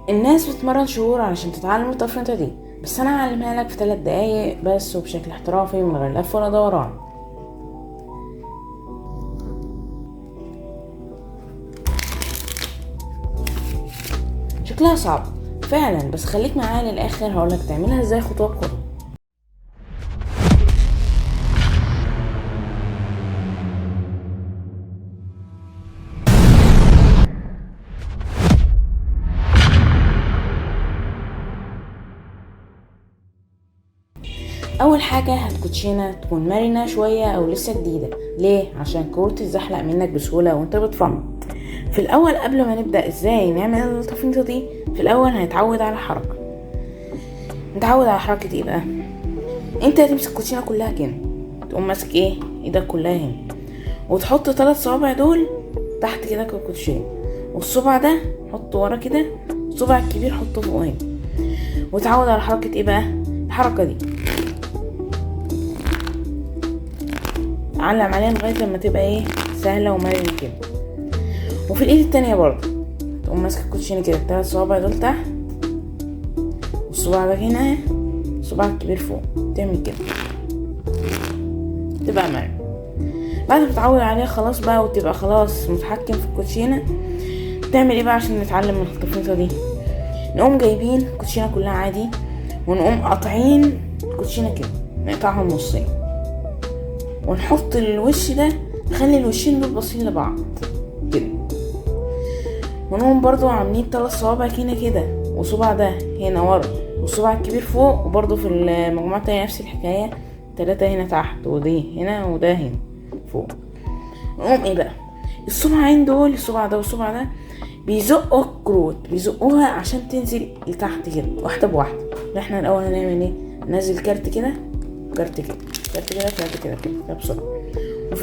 الناس بتمرن شهور علشان تتعلم التفريطة دي، بس انا هعلمها لك في 3 دقايق بس وبشكل احترافي من غير لف ولا دوران. شكلها صعب فعلا، بس خليك معايا للاخر هقولك تعملها ازاي خطوة بخطوة. اول حاجة هات كوتشينة تكون مرنة شوية او لسه جديدة. ليه؟ عشان الكروت تتزحلق منك بسهولة وانت بتفنط. في الاول قبل ما نبدأ ازاي نعمل التفنيطة دي، في الاول هنتعود على حركة. نتعود على حركة ايه بقى؟ انت هتمسك الكوتشينة كلها كده، تقوم ماسك ايدك كلها هنا، وتحط 3 صوابع دول تحت كده كالكوتشينة، والصبع ده حطه ورا كده، الصبع الكبير حطه فوق هنا، وتعود على حركة ايه بقى؟ الحركة دي علم عليها لغاية لما تبقى سهلة ومرنة كده. وفي الايد التانية برضه تقوم ماسك الكوتشينة كده، 3 صوابع دول تحت، والصباع ده هنا، الصباع الكبير فوق، تعمل كده تبقى مرنة. بعد ما تتعود عليها خلاص بقى وتبقى خلاص متحكم في الكوتشينة، تعمل ايه بقى عشان نتعلم من التفنيطة دي؟ نقوم جايبين الكوتشينة كلها عادي، ونقوم قاطعين الكوتشينة كده، نقطعهم نصين، ونحط الوش ده، نخلي الوشين دول باصين لبعض كده، ونقوم برضو عاملين 3 صوابع هنا كده، وصباع ده هنا ورا، والصباع الكبير فوق، وبرضو في المجموعة التانية نفس الحكاية، 3 هنا تحت، ودي هنا وده هنا فوق. نقوم ايه بقى؟ الصباعين دول، الصباع ده والصباع ده، بيزقوا الكروت، بيزقوها عشان تنزل لتحت كده واحدة بواحدة. احنا الاول هنعمل ايه؟ ننزل كارت كده، كارت كده، كارت كده، كارت كده كده بسرعة.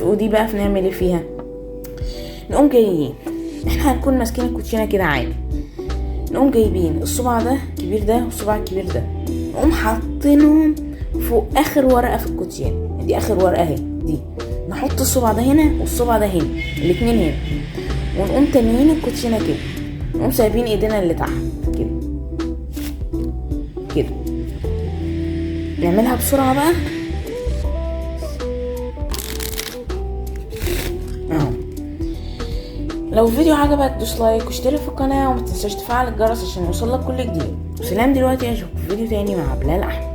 ودي بقى نعمل ايه فيها؟ نقوم جايين، احنا هنكون ماسكين الكوتشينة كده عادي، نقوم جايبين الصباع ده الكبير ده والصباع الكبير ده، نقوم حاطينهم فوق اخر ورقة في الكوتشينة دي، اخر ورقة اهي دي، نحط الصباع ده هنا والصباع ده هنا، الاتنين هنا، ونقوم تانيين الكوتشينة كده، نقوم سايبين ايدينا اللي تحت كده كده. نعملها بسرعة بقى اهو. لو الفيديو عجبك دوس لايك واشترك في القناة، وما تنساش تفعل الجرس عشان يوصلك كل جديد. وسلام دلوقتي، اشوفك في فيديو تاني مع بلال احمد.